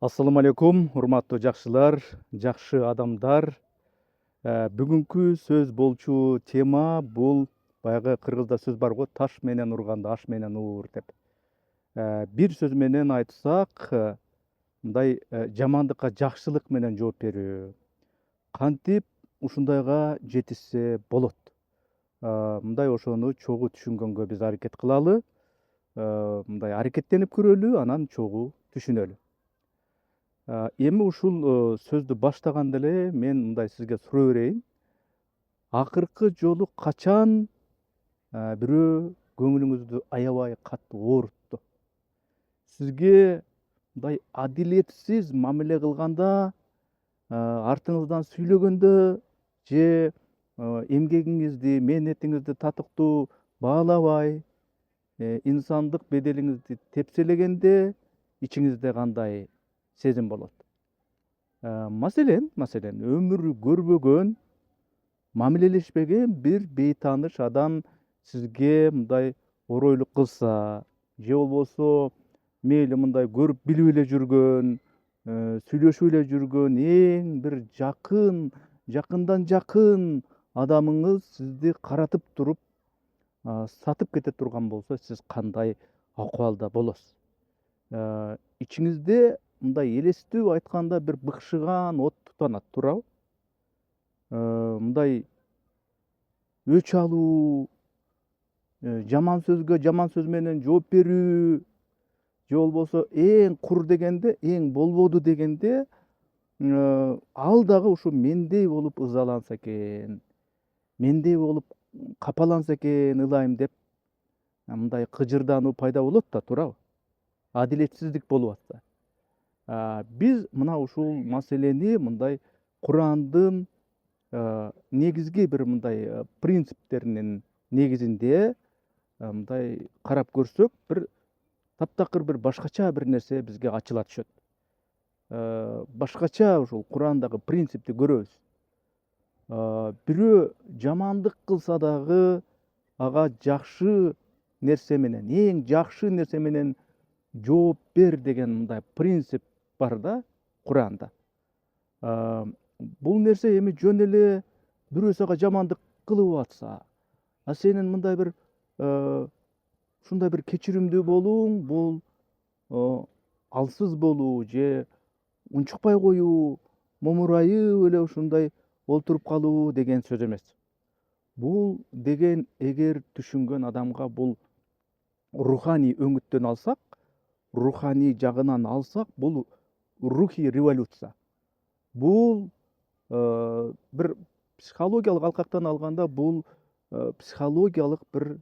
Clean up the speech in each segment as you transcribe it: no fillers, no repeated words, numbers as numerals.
Ассаламу алейкум, урматтуу жакшылар, жакшы адамдар. Бүгүнкү сөз болчу тема бул баягы кыргызда сөз бар го, таш менен урганды аш менен уур деп. Бир сөз менен айтсак, мындай жамандыкка жакшылык менен жооп берүү. Кантип ушундайга жетишсе болот. Мындай ошону чогуу түшүнгөнгө биз аракет кылалы. Мындай аракеттенип көрөлү, анан чогуу түшүнөлү. Эми ушул сөздү баштаганда эле мен мындай сизге суроо берейин. Акыркы жолу качан бирөө көңүлүңүздү аябай катуу оорутtu? Сизге мындай адилетсиз мамиле кылганда, артыңыздан сүйлөгөндө же эмгегиңизди, мээнетиңизди татыктуу баалабай, инсандык беделиңизди тепселегенде ичиңизде кандай сезим болот? Маселен, өмүрү көрбөгөн, мамилелешпеген бир бейтааныш адам сизге мындай оройлук кылса, же болбосо мейли мындай көрүп билип эле жүргөн, сүйлөшүп эле жүргөн эң бир жакындан жакын адамыңыз сизди каратып туруп, сатып кете турган болсо, сиз кандай акыбалда болосуз? Ичиңизде мындай элестүү айтканда бир быкшыган от тутанат, туурабы? Мындай өч алуу, жаман сөзгө жаман сөз менен жооп берүү, же болбосо эң кур дегенде, эң болбоду дегенде, ал дагы ушу мендей болуп ызаланса экен, мендей болуп капаланса экен ылайым деп, мындай кыжырдануу пайда болот да, туурабы? Адилетсиздик болуп атса. Биз мына ушул маселени мындай Курандын негизги бир мындай принциптеринин негизинде мындай карап көрсөк, бир таптакыр бир башкача бир нерсе бизге ачыла түшөт. Башкача ушул Курандагы принципти көрөбүз. Бирөө жамандык кылса дагы ага жакшы нерсе менен, эң жакшы нерсе менен жооп бер деген мындай принцип бар да Куранда. Бул нерсе эми жөн эле бирөө сага жамандык кылып атса, сенин мындай бир ушундай бир кечиримдүү болууң, бул алсыз болуу же унчукпай коюу, момурайып эле ушундай олтуруп калуу деген сөз эмес. Бул деген эгер түшүнгөн адамга бул руханий өңүттөн алсак, руханий жагынан алсак, бул рухий революция. Бул бир психологиялык алкактан алганда, бул психологиялык бир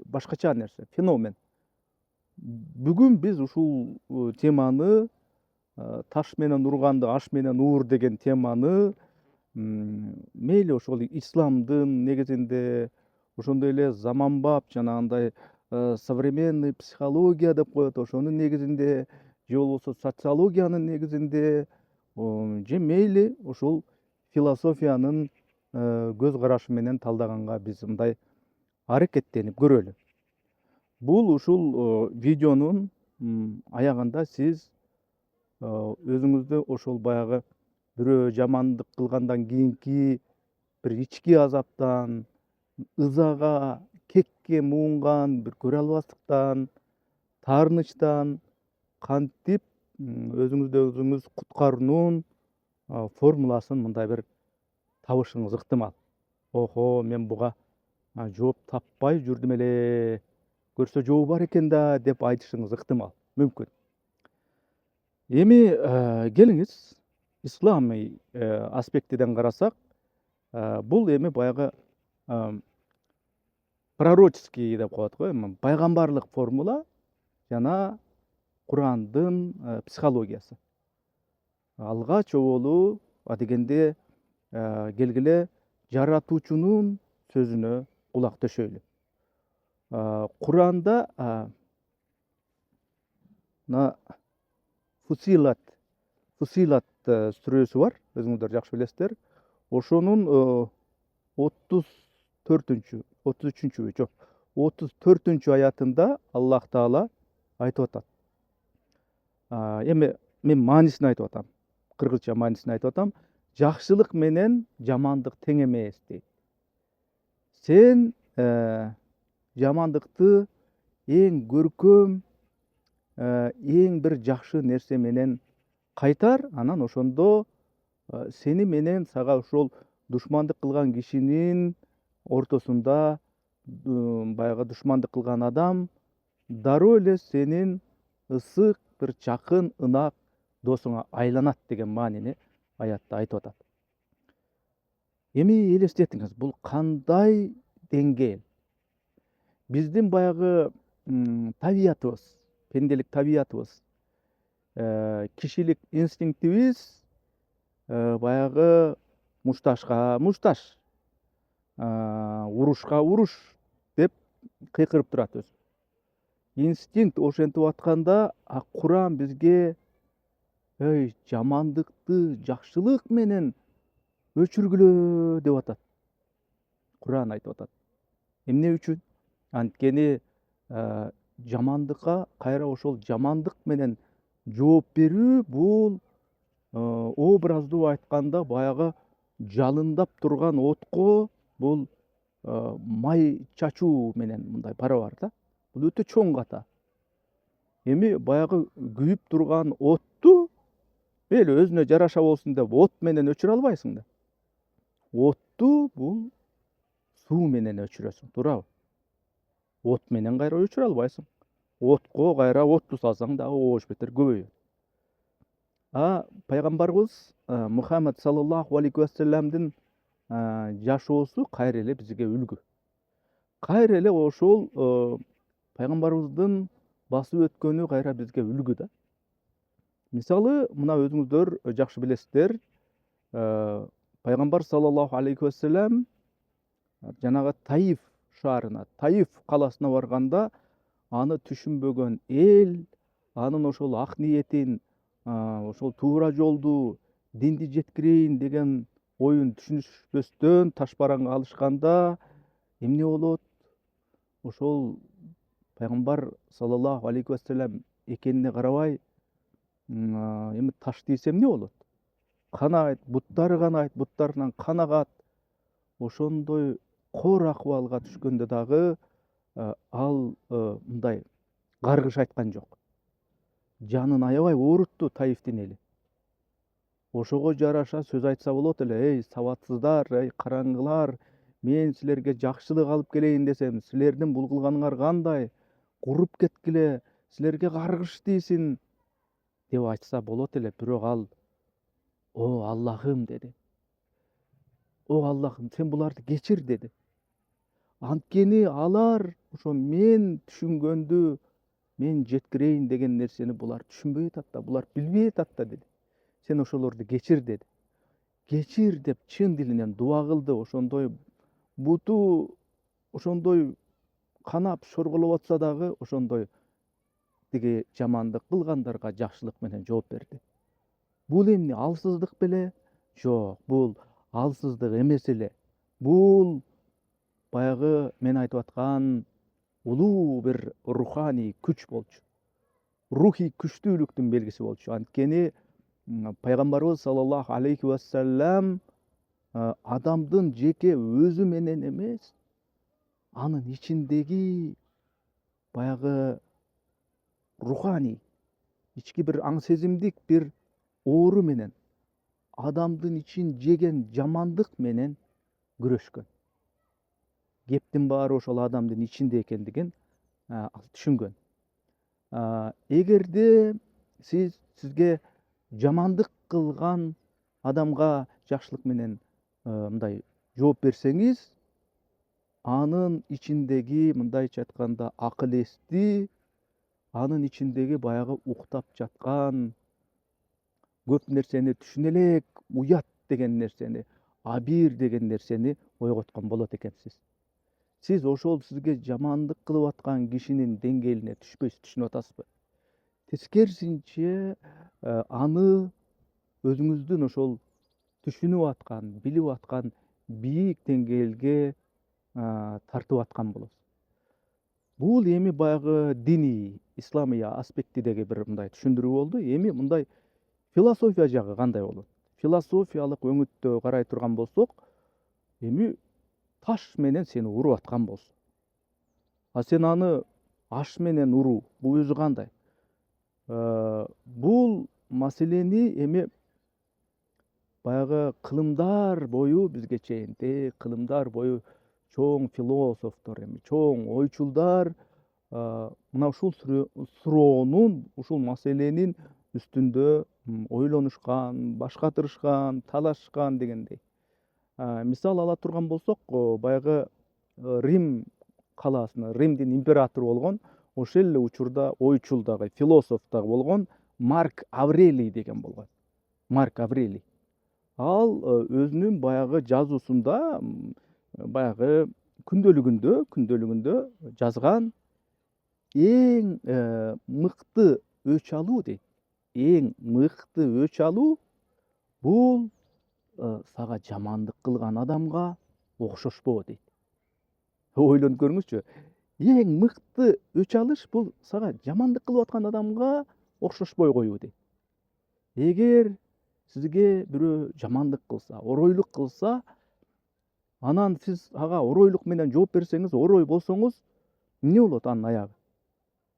башкача нерсе, феномен. Бүгүн биз ушул теманы, таш менен урганды аш менен уур деген теманы, мейли ошол исламдын негизинде, ошондой эле заманбап жанагындай современный психология деп коет, ошонун негизинде, же болбосо социологиянын негизинде, же мейли ушул философиянын көз карашы менен талдаганга биз мындай аракеттенип көрөлү. Бул ушул видеонун аягында сиз өзүңүздү ошол баягы бирөө жамандык кылгандан кийинки бир ички азаптан, ызага, кекке муунган, бир көрө албастыктан, таарынычтан кантип өзүңүздү өзүңүз куткаруунун формуласын мындай бир табышыңыз ыктымал. Охо, мен буга жооп таппай жүрдүм эле, көрсө жообу бар экен да деп айтышыңыз ыктымал, мүмкүн. Эми келиңиз, исламый аспектиден карасак, бул эми баягы пророческий деп коет го, эми пайгамбарлык формула жана Курандын психологиясы. Алгач оболу адегенде келгиле жаратуучунун сөзүнө кулак төшөйлү. Куранда мына Фусилат сүрөсү бар, өзүңүздөр жакшы билесиздер. Ошонун 34-34 аятында Аллах Таала айтып атат. Эми мен маанисин айтып атам. Кыргызча маанисин айтып атам. Жакшылык менен жамандык тең эмес дейт. Сен жамандыкты эң көркөм, эң бир жакшы нерсе менен кайтар, анан ошондо сени менен сага ошол душмандык кылган кишинин ортосунда баягы душмандык кылган адам дароо эле сенин ысык бир жакын ынак досуңа айланат деген маанини аятта айтып атат. Эми элестетиңиз, бул кандай деңгээл? Биздин баягы табиятыбыз, пенделик табиятыбыз, кишилик инстинктибиз баягы мушташка мушташ, урушка уруш деп кыйкырып турат өзү. Инстинкт ошентип атканда, Куран бизге жамандыкты жакшылык менен өчүргүлө деп атат. Куран айтып атат. Эмне үчүн? Анткени жамандыкка кайра ошол жамандык менен жооп берүү бул образдуу айтканда баягы жалындап турган отко бул май чачуу менен мындай барабар да. Бул өтө чоң ката. Эми баягы күйүп турган отту мейли өзүнө жараша болсун деп от менен өчүрө албайсың да. Отту бул суу менен өчүрөсүң, туурабы? От менен кайра өчүрө албайсың. Отко кайра отту салсаң дагы оош бетер көбөйөт. Пайгамбарыбыз Мухаммад саллаллаху алейхи вассаламдын жашоосу кайра эле бизге үлгү. Кайра эле ошол пайгамбарыбыздын басып өткөнү кайра бизге үлгү да. Мисалы, мына өзүңүздөр жакшы билесиздер, пайгамбар саллаллаху алейхи вассалам жанагы Таиф шаарына, Таиф каласына барганда, аны түшүнбөгөн эл, анын ошол ак ниетин, ошол туура жолду, динди жеткирейин деген оюн түшүнүшпөстөн ташбаранга алышканда эмне болот? Ошол пайгамбар саллаллаху алейхи вассалам экенине карабай, эми таш тийсе эмне болот? Канайт, буттары канайт, буттарынан кан агат. Ошондой кор акыбалга түшкөндө дагы ал мындай каргыш айткан жок. Жанын аябай оорутту Таифтин эли. Ошого жараша сөз айтса болот эле: сабатсыздар, караңгылар, мен силерге жакшылык алып келейин десем, силердин бул кылганыңар кандай? Куруп кеткиле, силерге каргыш тийсин деп айтса болот эле. Бирок ал: о Аллахым деди. О Аллахым, сен буларды кечир деди. Анткени алар ошо мен түшүнгөндү, мен жеткирейин деген нерсени булар түшүнбөй атат да, булар билбей атат да деди. Сен ошолорду кечир деди. Кечир деп чын дилинен дуа кылды. Ошондой буту ошондой канап шорголоп атса дагы, ошондой тиги жамандык кылгандарга жакшылык менен жооп берди. Бул эмне, алсыздык беле? Жок, бул алсыздык эмес эле. Бул баягы мен айтып аткан улуу бир руханий күч болчу. Рухий күчтүүлүктүн белгиси болчу. Анткени пайгамбарыбыз саллаллаху алейхи вассалам адамдын жеке өзү менен эмес, анын ичиндеги баягы руханий, ички бир аң сезимдик бир оору менен, адамдын ичин жеген жамандык менен күрөшкөн. Кептин баары ошол адамдын ичинде экендигин ал түшүнгөн. Эгерде сизге жамандык кылган адамга жакшылык менен мындай жооп берсеңиз, анын ичиндеги мындайча айтканда акыл эсти, анын ичиндеги баягы уктап жаткан, көп нерсени түшүнө элек, уят деген нерсени, абийир деген нерсени ойготкон болот экенсиз. Сиз ошол сизге жамандык кылып аткан кишинин деңгээлине түшпөйсүз, түшүнүп атасызбы? Тескерисинче аны өзүңүздүн ошол түшүнүп аткан, билип аткан бийик деңгээлге тартып аткан болосуз. Бул эми баягы диний, исламый аспектидеги бир мындай түшүндүрүү болду. Эми мындай Философия жагы кандай болот? Философиялык өңүттө карай турган болсок, эми таш менен сени уруп аткан болсо, а сен аны аш менен уруу, бул өзү кандай? Бул маселени эми баягы кылымдар бою бизге чейин, кылымдар бою чоң философтор, эми чоң ойчулдар мына ушул суроонун, ушул маселенин үстүндө ойлонушкан, баш катырышкан, талашкан дегендей. Мисал ала турган болсок, баягы Рим калаасына, Римдин императору болгон, ошол эле учурда ойчул дагы, философ дагы болгон Марк Аврелий деген болгон. Марк Аврелий. Ал өзүнүн баягы жазуусунда, баягы күндөлүгүндө жазган эң мыкты өч алуу дейт. Эң мыкты өч алуу бул сага жамандык кылган адамга окшошпо дейт. Ойлонуп көрүңүзчү. Эң мыкты өч алыш бул сага жамандык кылып аткан адамга окшошпой коюу дейт. Эгер сизге бирөө жамандык кылса, оройлук кылса, анан сиз ага оройлук менен жооп берсеңиз, орой болсоңуз, эмне болот анын аягы?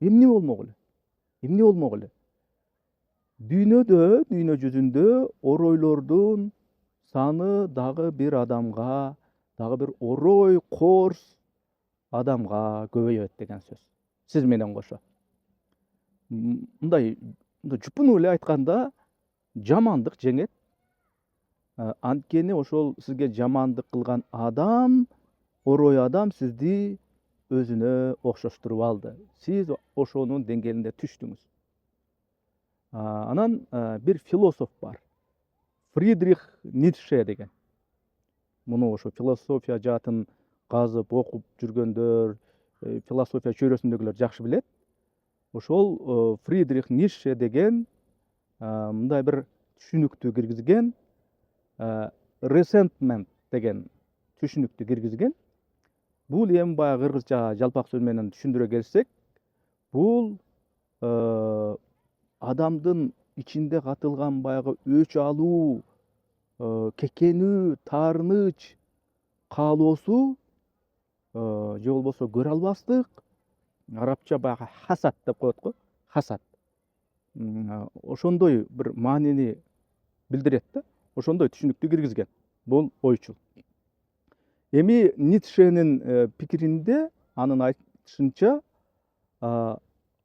Эмне болмок эле? Эмне болмок эле? Дүйнө жүзүндө оройлордун саны дагы бир адамга, дагы бир орой корс адамга көбөйөт деген сөз. Сиз менен кошо. Мындай жупуну эле айтканда, жамандык жеңет. Анткени ошол сизге жамандык кылган адам, орой адам сизди өзүнө окшоштуруп алды. Сиз ошонун деңгээлине түштүңүз. Анан бир философ бар. Фридрих Ницше деген. Муну ошо философия жаатын казып, окуп жүргөндөр, философия чөйрөсүндөгүлөр жакшы билет. Ошол Фридрих Ницше деген мындай бир түшүнүктү киргизген, resentment деген түшүнүктү киргизген. Бул эми баягы кыргызча жалпак сөз менен түшүндүрө келсек, бул адамдын ичинде катылган баягы өч алуу, кекенүү, таарыныч каалоосу, же болбосо көрө албастык, арабча баягы хасад деп коет го, хасад. Ошондой бир маанини билдирет да, ошондой түшүнүктү киргизген. Бул ойчул. Эми Ницшенин пикиринде, анын айтышынча,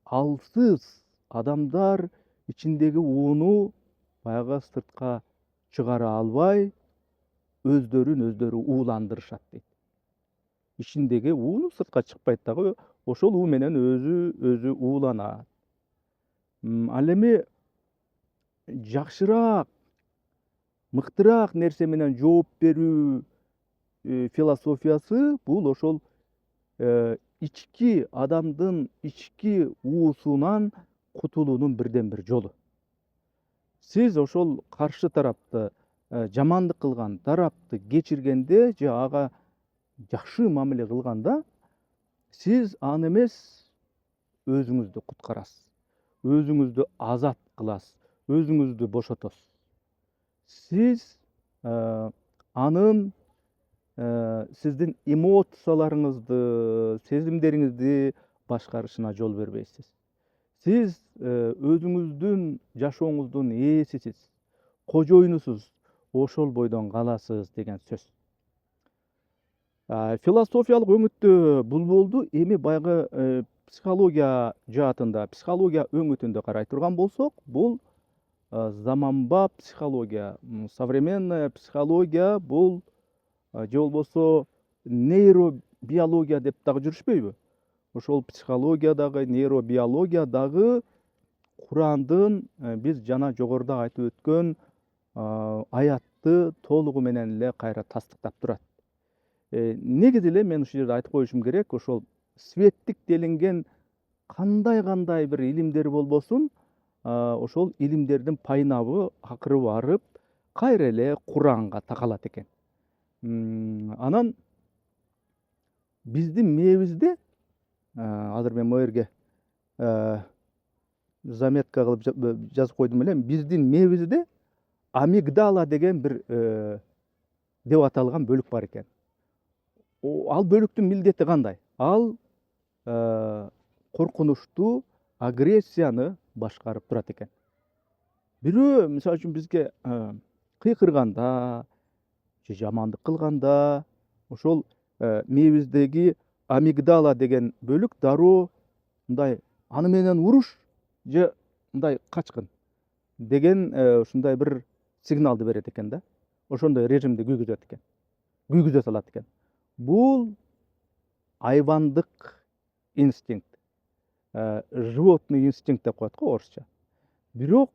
алсыз адамдар ичиндеги ууну баягы сыртка чыгара албай, өздөрүн ууландырышат дейт. Ичиндеги ууну сыртка чыкпайт дагы, ошол уу менен өзү ууланат. Ал эми жакшыраак, мыктыраак нерсе менен жооп берүү философиясы бул ошол ички адамдын ички уусунан кутулуунун бирден бир жолу. Сиз ошол каршы тарапты, жамандык кылган тарапты кечиргенде, же ага жакшы мамиле кылганда, сиз аны эмес, өзүңүздү куткарасыз, өзүңүздү азат кыласыз, өзүңүздү бошотосуз. Сиз анын сиздин эмоцияларыңызды, сезимдериңизди башкарышына жол бербейсиз. Сиз өзүңүздүн жашооңуздун ээсисиз, кожоюнусуз, ошол бойдон каласыз деген сөз. Философиялык өңүттө бул болду. Эми баягы психология жаатында, психология өңүтүндө карай турган болсок, бул заманбап психология, современная психология бул, же болбосо нейробиология деп дагы жүрүшпөйбү? Ошол психология дагы, нейробиология дагы Курандын биз жана жогоруда айтып өткөн аятты толугу менен эле кайра тастыктап турат. Негизи эле мен ушул жерде айтып коюшум керек, ошол светтик делинген кандай бир илимдер болбосун, ошол илимдердин пайнабы акыры барып кайра эле Куранга такалат экен. Анан биздин мээбизде, азыр мен могу жерге заметка кылып жазып койдум элем. Биздин мээбизде амигдала деген бир деп аталган бөлүк бар экен. Ал бөлүктүн милдети кандай? Ал коркунучтуу агрессияны башкарып турат экен. Бирөө мисалы үчүн бизге кыйкырганда же жамандык кылганда ошол мээбиздеги амигдала деген бөлүк дароо мындай аны менен уруш же мындай качкын деген ушундай бир сигналды берет экен да. Ошондой режимди күйгүзө салат экен. Бул айвандык инстинкт, животный инстинкт деп коет го орусча. Бирок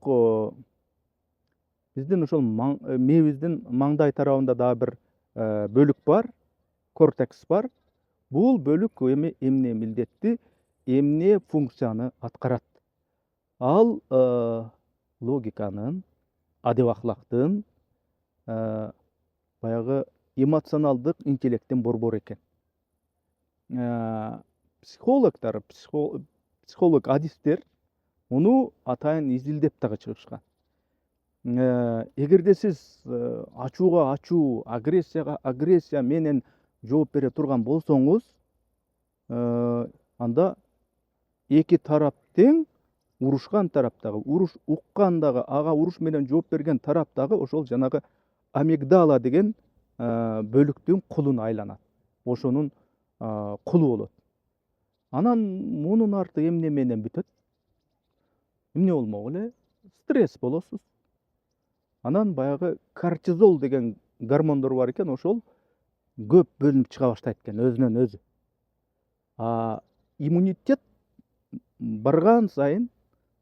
биздин ошол мээбиздин маңдай тарабында дагы бир бөлүк бар, кортекс бар. Бул бөлүк эмне милдетти, эмне функцияны аткарат? Ал логиканын, адеп акылактын, баягы эмоционалдык интеллекттин борбору экен. Психологдор, психолог адистер муну атайын изилдеп дагы чыгышкан. Эгерде сиз ачууга ачуу, агрессияга агрессия менен жооп бере турган болсоңуз, анда эки тарап тең, урушкан тарап дагы, уруш уккан дагы, ага уруш менен жооп берген тарап дагы ошол жанагы амигдала деген бөлүктүн кулуна айланат. Ошонун кулу болот. Анан мунун арты эмне менен бүтөт? Эмне болмок эле? Стресс болосуз. Анан баягы кортизол деген гормондор бар экен, ошол көп бөлүнүп чыга баштайт экен өзүнөн өзү. Иммунитет барган сайын,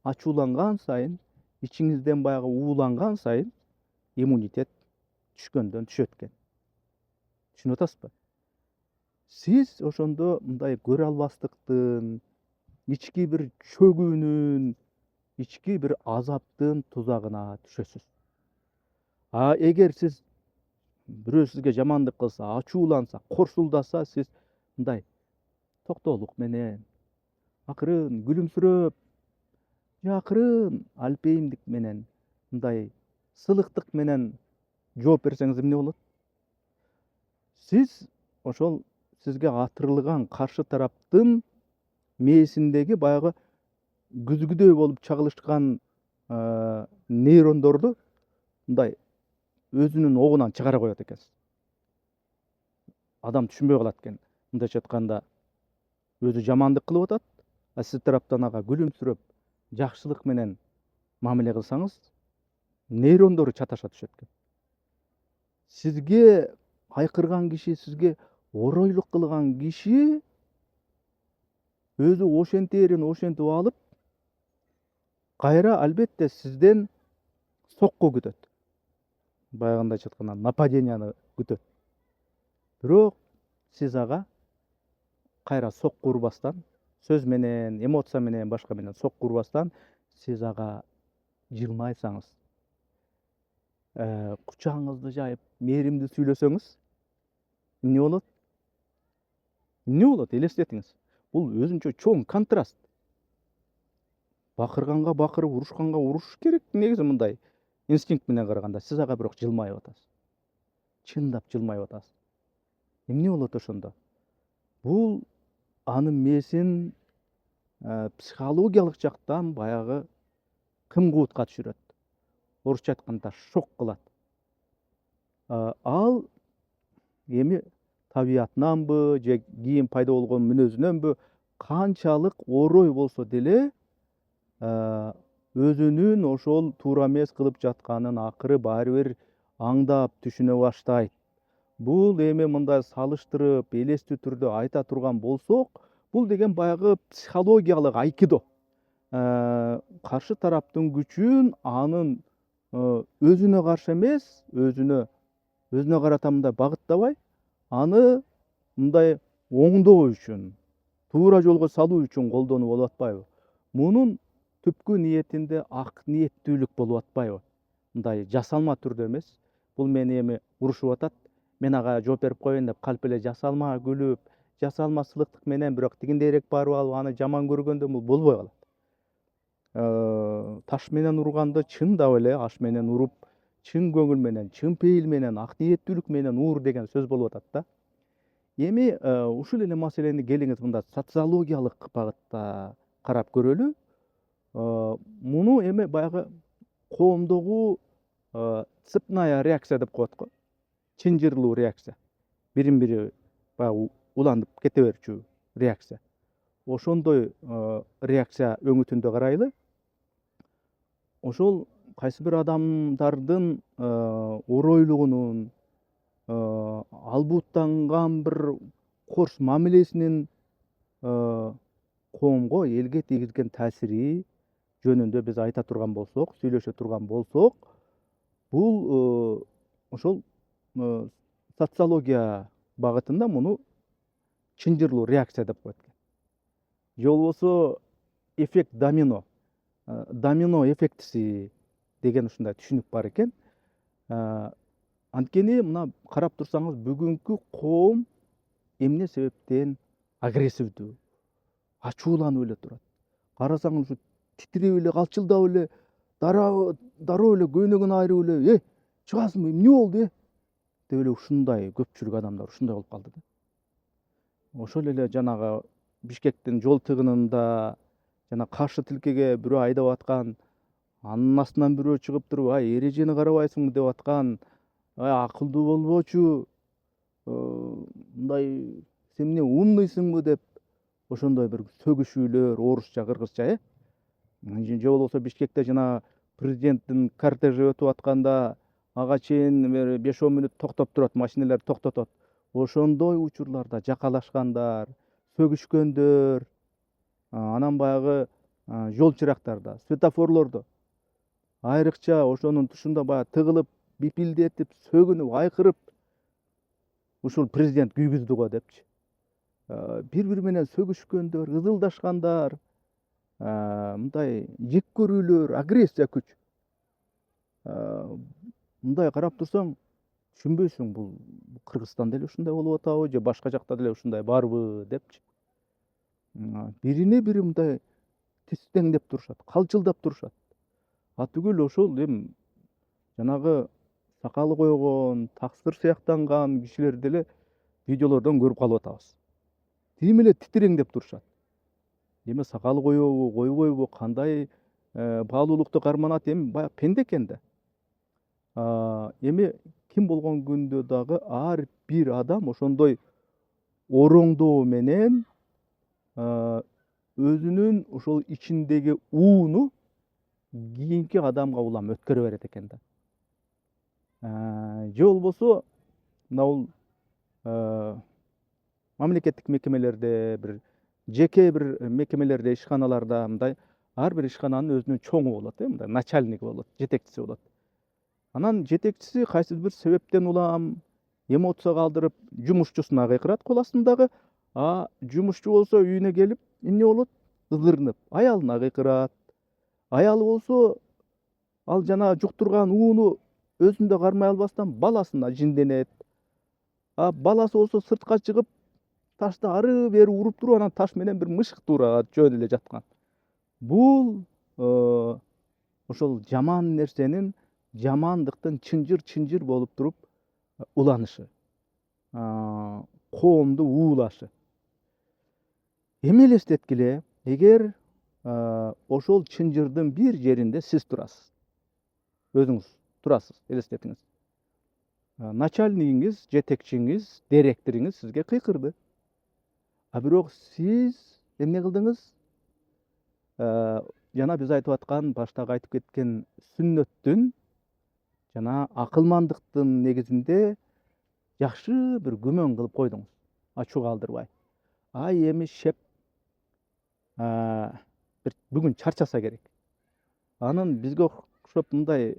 ачууланган сайын, ичиңизден баягы ууланган сайын иммунитет түшкөндөн түшөт экен. Түшүнүп атасызбы? Сиз ошондо мындай көрө албастыктын, ички бир чөгүүнүн, ички бир азаптын тузагына түшөсүз. Эгер сиз бирөө сизге жамандык кылса, ачууланса, корсулдаса, сиз мындай токтоолук менен, акырын күлүмсүрөп, же акырын алпейимдик менен, мындай сылыктык менен жооп берсеңиз эмне болот? Сиз ошол сизге атырылган каршы тараптын мээсиндеги баягы күзгүдөй болуп чагылышкан нейрондорду мындай өзүнүн огунан чыгара коет экенсиз. Адам түшүнбөй калат экен. Мындайча айтканда, өзү жамандык кылып атат, сиз тараптан ага күлүмсүрөп, жакшылык менен мамиле кылсаңыз, нейрондору чаташа түшөт экен. Сизге айкырган киши, сизге оройлук кылган киши өзү ошентээрин ошентип алып, кайра албетте сизден сокку күтөт. Баягындайча айтканда, нападенияны күтөт. Бирок сиз ага кайра сокку урбастан, сөз менен, эмоция менен, башка менен сокку урбастан, сиз ага жылмайсаңыз, кучагыңызды жайып, мээримдүү сүйлөсөңүз, эмне болот? Эмне болот? Элестетиңиз. Бул өзүнчө чоң контраст. Бакырганга бакырып, урушканга уруш керек негизи мындай инстинкт менен караганда. Сиз ага бирок жылмайып атасыз. Чындап жылмайып атасыз. Эмне болот ошондо? Бул анын мээсин психологиялык жактан баягы кым-куутка түшүрөт. Орусча айтканда шок кылат. Ал эми табиятынанбы же кийин пайда болгон мүнөзүнөнбү канчалык орой болсо деле өзүнүн ошол туура эмес кылып жатканын акыры баары бир аңдап түшүнө баштайт. Бул эми мындай салыштырып, элестүү түрдө айта турган болсок, бул деген баягы психологиялык айкидо. Каршы тараптын күчүн анын өзүнө каршы эмес, өзүнө карата мындай багыттабай, аны мындай оңдоо үчүн, туура жолго салуу үчүн колдонуп болуп атпайбы? Мунун түпкү ниетинде ак ниеттүүлүк болуп атпайбы? Мындай жасалма түрдө эмес. Бул мени эми урушуп атат, мен ага жооп берип коеюн деп калп эле жасалма күлүп, жасалма сылыктык менен, бирок тигиндейрээк барып алып аны жаман көргөндө бул болбой калат. таш менен урганды чындап эле аш менен уруп, чын көңүл менен, чын пейил менен, ак ниеттүүлүк менен уур деген сөз болуп атат да. Эми ушул эле маселени келиңиз мында социологиялык багытта карап көрөлү. Муну эми баягы коомдогу цепная реакция деп коет го. Чынжырлуу реакция. Бирин бири баягы уланып кете берчү реакция. Ошондой реакция өңүтүндө карайлы. Ошол кайсы бир адамдардын оройлугунун, албуттанган бир корс мамилесинин коомго, элге тийгизген таасири жөнүндө биз айта турган болсок, сүйлөшө турган болсок, бул ошол социология багытында муну чынжырлуу реакция деп коет экен. Же болбосо эффект домино, домино эффектиси деген ушундай түшүнүк бар экен. Анткени мына карап турсаңыз бүгүнкү коом эмне себептен агрессивдүү, ачууланып эле турат. Карасаң ушу титиреп эле, калчылдап эле, дароо эле көйнөгүн айырып эле, чыгасыңбы, эмне болду, деп эле ушундай көпчүлүк адамдар ушундай болуп калды да. Ошол эле жанагы Бишкектин жол тыгынында жана каршы тилкеге бирөө айдап аткан, анын астынан бирөө чыгып туруп, эрежени карабайсыңбы деп аткан, акылдуу болбочу, мындай сен эмне умныйсыңбы деп ошондой бир сөгүшүүлөр орусча, кыргызча, же болбосо Бишкекте жана президенттин кортежи өтүп атканда ага чейин 5-10 мүнөт токтоп турат, машиналар токтотот. Ошондой учурларда жакалашкандар, сөгүшкөндөр, анан баягы жол чырактарда, светофорлордо айрыкча ошонун тушунда баягы тыгылып, бипилдетип, сөгүнүп, айкырып, ушул президент күйгүздү го депчи. Бири-бири менен сөгүшкөндөр, ызылдашкандар, мындай жек көрүүлөр, агрессия күч. Мындай карап турсаң, түшүнбөйсүң, бул Кыргызстанда эле ушундай болуп атабы, же башка жакта деле ушундай барбы депчи. Бирине бири мындай тистеңдеп турушат, калчылдап турушат. Түгүл ошол эми жанагы сакалы койгон, таксыр сыяктанган кишилерди деле видеолордон көрүп калып атабыз. Тим эле титиреңдеп турушат. Эми сакалы коебу, койбойбу, кандай баалуулукту карманат, эми баягы пенде экен да. Эми ким болгон күндө дагы ар бир адам ошондой ороңдоо менен өзүнүн ошол ичиндеги ууну кийинки адамга улам өткөрө берет экен да. Же болбосо мына бул мамлекеттик мекемелерде, бир жеке бир мекемелерде, ишканаларда мындай ар бир ишкананын өзүнүн чоңу болот, мындай начальниги болот, жетекчиси болот. Анан жетекчиси кайсы бир себептен улам эмоция калтырып, жумушчусуна кыйкырат кол астындагы, жумушчу болсо үйүнө келип эмне болот? Ызырынып, аялына кыйкырат. Аялы болсо ал жана жуктурган ууну өзүндө кармай албастан баласына жинденет. Баласы болсо сыртка чыгып, ташты ары бери уруп туруп, анан таш менен бир мышыкты урат жөн эле жаткан. Бул ошол жаман нерсенин, жамандыктын чынжыр болуп туруп уланышы, коомду уулашы. Эми элестеткиле, эгер ошол чынжырдын бир жеринде сиз турасыз, өзүңүз турасыз, элестетиңиз. Начальнигиңиз, жетекчиңиз, директоруңуз сизге кыйкырды. Бирок сиз эмне кылдыңыз? Жана биз айтып аткан, баштагы айтып кеткен сүннөттүн жана акылмандыктын негизинде жакшы бир күмөн кылып койдуңуз, ачуу калтырбай. Эми шеп бүгүн чарчаса керек. Анын бизге окшоп мындай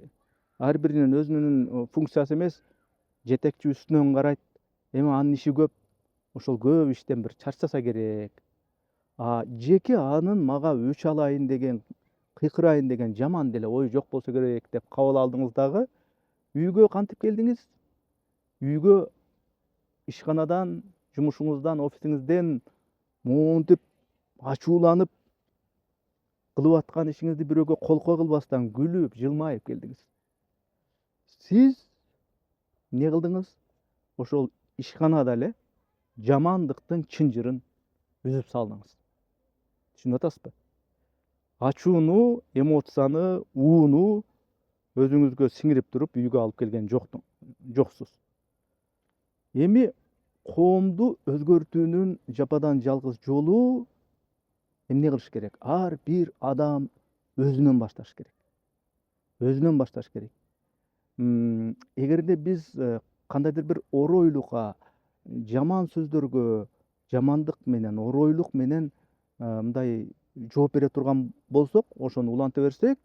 ар биринин өзүнүн функциясы эмес, жетекчи үстүнөн карайт, эми анын иши көп, ошол көп иштен бир чарчаса керек. Жеке анын мага өч алайын деген, кыйкырайын деген жаман деле ой жок болсо керек деп кабыл алдыңыз дагы, үйгө кантип келдиңиз? Үйгө ишканадан, жумушуңуздан, офисиңизден монтип ачууланып кылып аткан ишиңизди бирөөгө колко кылбастан күлүп жылмайып келдиңиз. Сиз эмне кылдыңыз? Ошол ишканада эле жамандыктын чынжырын үзүп салдыңыз. Түшүнүп атасызбы? Ачууну, эмоцияны, ууну өзүңүзгө сиңирип туруп үйгө алып келген жоксуз. Эми коомду өзгөртүүнүн жападан жалгыз жолу эмне кылыш керек? Ар бир адам өзүнөн башташ керек. Өзүнөн башташ керек. Эгерде биз кандайдыр бир оройлукка, жаман сөздөргө, жамандык менен, оройлук менен мындай жооп бере турган болсок, ошону уланта берсек,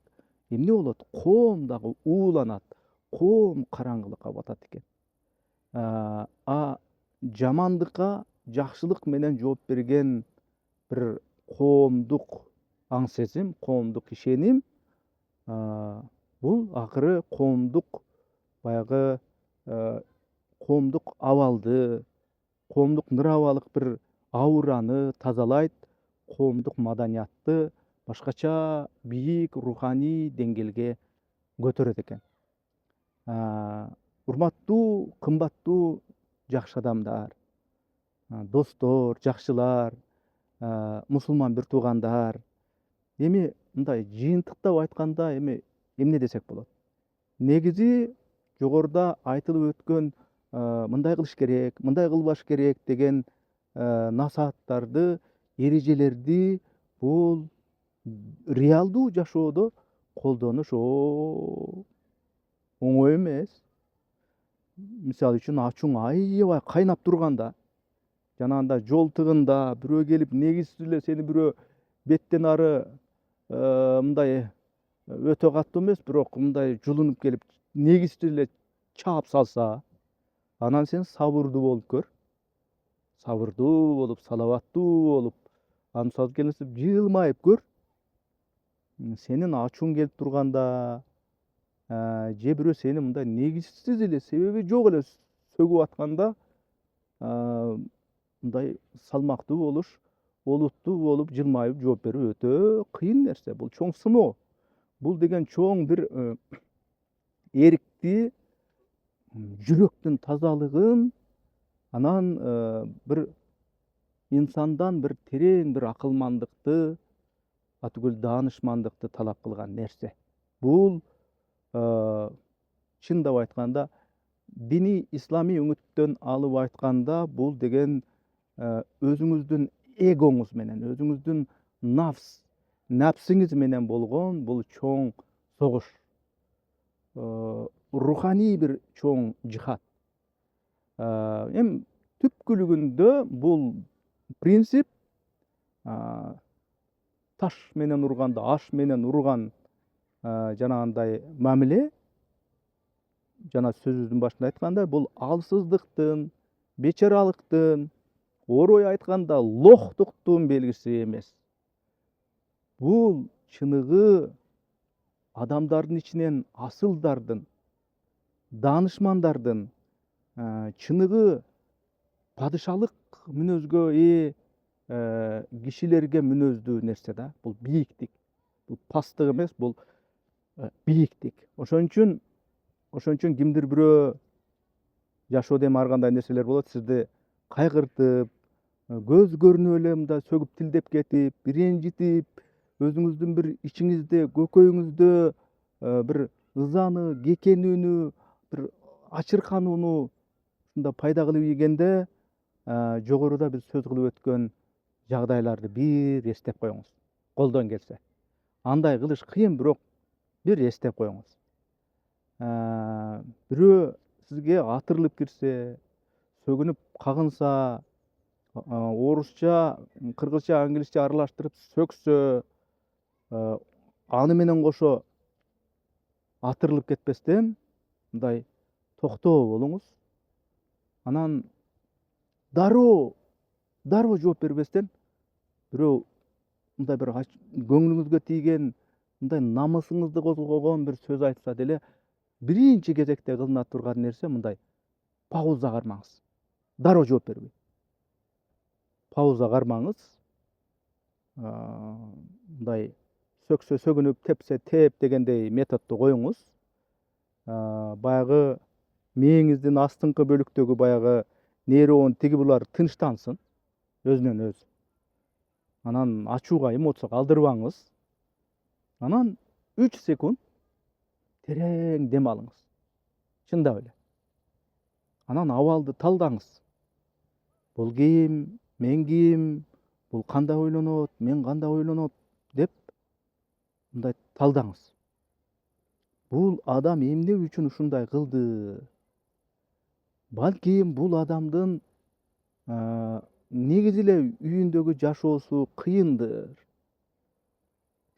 эмне болот? Коом дагы ууланат, коом караңгылыкка батат экен. Жамандыкка жакшылык менен жооп берген бир коомдук аң сезим, коомдук ишеним, бул акыры коомдук баягы коомдук абалды, коомдук нырабалык бир аураны тазалайт, коомдук маданиятты башкача бийик руханий деңгээлге көтөрөт экен. Урматтуу, кымбаттуу жакшы адамдар, достор, жакшылар, мусулман бир туугандар, эми мындай жыйынтыктап айтканда эми эмне десек болот? Негизи жогоруда айтылып өткөн мындай кылыш керек, мындай кылбаш керек деген насааттарды, эрежелерди бул реалдуу жашоодо колдонуш оңой эмес. Мисалы үчүн ачууң аябай кайнап турганда, жанагындай жол тыгында бирөө келип негизсиз эле сени бирөө беттен ары мындай өтө каттуу эмес, бирок мындай жулунуп келип негизсиз эле чаап салса, анан сен сабырдуу болуп көр. Сабырдуу болуп, салаваттуу болуп, анын келип жылмайып көр. Сенин ачууң келип турганда, же бирөө сени мындай негизсиз эле, себеби жок эле сөгүп атканда, мындай салмактуу болуш, олуттуу болуп жылмайып жооп берүү өтө кыйын нерсе. Бул чоң сыноо. Бул деген чоң бир эрикти, жүрөктүн тазалыгын, анан бир инсандан бир терең бир акылмандыкты, атүгүл даанышмандыкты талап кылган нерсе. Бул чындап айтканда, диний исламий үңүттөн алып айтканда, бул деген өзүңүздүн эгоңуз менен, өзүңүздүн напсиңиз менен болгон бул чоң согуш. Руханий бир чоң жихад. Эми түпкүлүгүндө бул принцип таш менен урганда аш менен урган жанагындай мамиле, жана сөзүбүздүн башында айткандай, бул алсыздыктын, бечаралыктын, орой айтканда лохтуктун белгиси эмес. Бул чыныгы адамдардын ичинен асылдардын, даанышмандардын, чыныгы падышалык мүнөзгө ээ кишилерге мүнөздүү нерсе да. Бул бийиктик. Бул пасттык эмес, бул бийиктик. Ошон үчүн кимдир бирөө жашоодо эми ар кандай нерселер болот, сизди кайгыртып, көз көрүнүп эле мындай сөгүп тилдеп кетип, ренжитип, өзүңүздүн бир ичиңизде, көкөйүңүздө бир ызаны, кекенүүнү, бир ачырканууну ушундай пайда кылып ийгенде, жогоруда биз сөз кылып өткөн жагдайларды бир эстеп коюңуз. Колдон келсе. Андай кылыш кыйын, бирок бир эстеп коюңуз. Бирөө сизге атырылып кирсе, сөгүнүп кагынса, орусча, кыргызча, англисче аралаштырып сөксө, аны менен кошо атырылып кетпестен, мындай токтоо болуңуз. Анан дароо жооп бербестен, бирөө мындай бир көңүлүңүзгө тийген, мындай намысыңызды козгогон бир сөз айтса деле, биринчи кезекте кылына турган нерсе мындай пауза кармаңыз. Дароо жооп бербей. Пауза кармаңыз. Мындай сөксө сөгүнүп, тепсе теп дегендей методду коюңуз. Баягы мээңиздин астыңкы бөлүктөгү баягы нейрон тиги булар тынчтансын өзүнөн өзү. Анан ачууга, эмоцияга алдырбаңыз. Анан 3 секунд терең дем алыңыз. Чындап эле. Анан абалды талдаңыз. Бул ким, мен ким, бул кандай ойлонот, мен кандай ойлонот деп мындай талдаңыз. Бул адам эмне үчүн ушундай кылды? Балким бул адамдын негизи эле үйүндөгү жашоосу кыйындыр.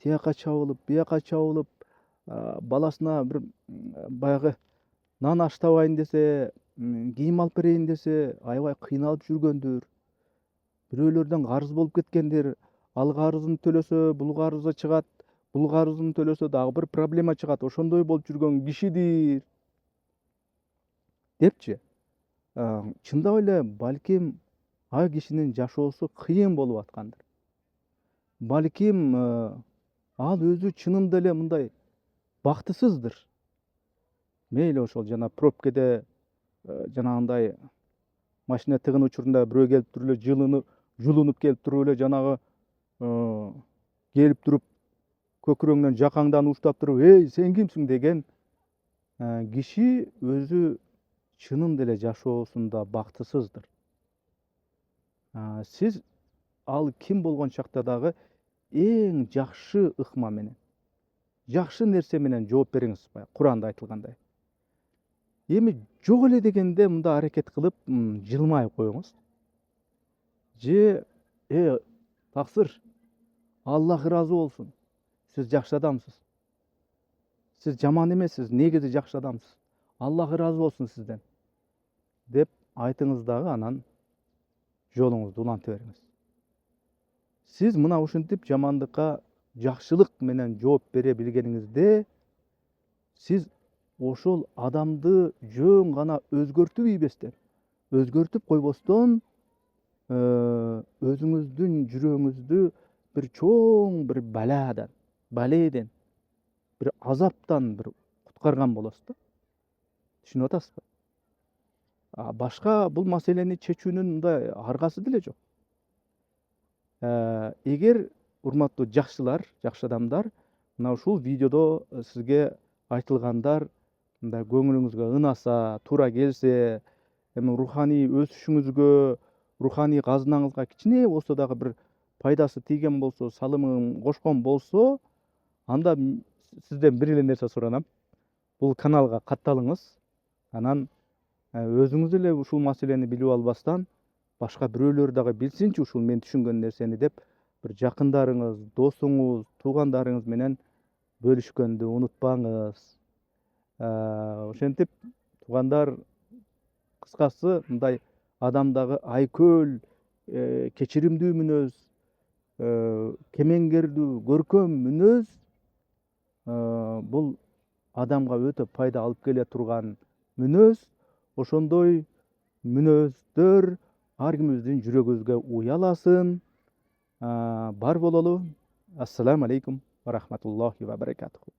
Тияка чабылып, бияка чабылып, баласына бир баягы нан аш табайын десе, кийим алып берейин десе, аябай кыйналып жүргөндүр. Бирөөлөрдөн карыз болуп кеткендир. Ал карызын төлөсө, бул карызы чыгат, бул карызын төлөсө дагы бир проблема чыгат. Ошондой болуп жүргөн кишидир депчи. Чындап эле балким ал кишинин жашоосу кыйын болуп аткандыр. Балким ал өзү чынында эле мындай бактысыздыр. Мейли ошол жана пробкеде жанагындай машина тыгын учурунда бирөө келип туруп эле жулунуп келип туруп эле жанагы келип туруп көкүрөңдөн жакаңдан уштап туруп, "Эй, сен кимсиң?" деген киши өзү чынында эле жашоосунда бактысыздыр. Сиз ал ким болгон чакта дагы эң жакшы ыкма менен, жакшы нерсе менен жооп бериңиз, Куранда айтылгандай. Эми жок эле дегенде мындай аракет кылып жылмайып коюңуз. Же таксыр, Аллах ыраазы болсун. Сиз жакшы адамсыз. Сиз жаман эмессиз, негизи жакшы адамсыз. Аллах ыраазы болсун сизден деп айтыңыз дагы анан жолуңузду улантып бериңиз. Сиз мына ушинтип жамандыкка жакшылык менен жооп бере билгениңизде сиз ошол адамды жөн гана өзгөртүп ийбестен, өзгөртүп койбостон өзүңүздүн жүрөгүңүздү бир чоң бир баледен, бир азаптан бир куткарган болосуз да. Түшүнүп атасызбы? Башка бул маселени чечүүнүн мындай аргасы деле жок. Эгер урматтуу жакшылар, жакшы адамдар, мына ушул видеодо сизге айтылгандар мындай көңүлүңүзгө ынаса, туура келсе, эми руханий өсүшүңүзгө, руханий казынаңызга кичине болсо дагы бир пайдасы тийген болсо, салымын кошкон болсо, анда сизден бир эле нерсе суранам. Бул каналга катталыңыз. Анан өзүңүз эле ушул маселени билип албастан, башка бирөөлөр дагы билсинчи ушул мен түшүнгөн нерсени деп, бир жакындарыңыз, досуңуз, туугандарыңыз менен бөлүшкөндү унутпаңыз. Ошентип, туугандар, кыскасы мындай адамдагы айкөл, кечиримдүү мүнөз, кемеңгердүү, көркөм мүнөз бул адамга өтө пайда алып келе турган мүнөз. Ошондой мүнөздөр ар кимибиздин жүрөгүбүзгө уяласын. Бар бололу. Ассаламу алейкум ва рахматуллахи ва баракатуху.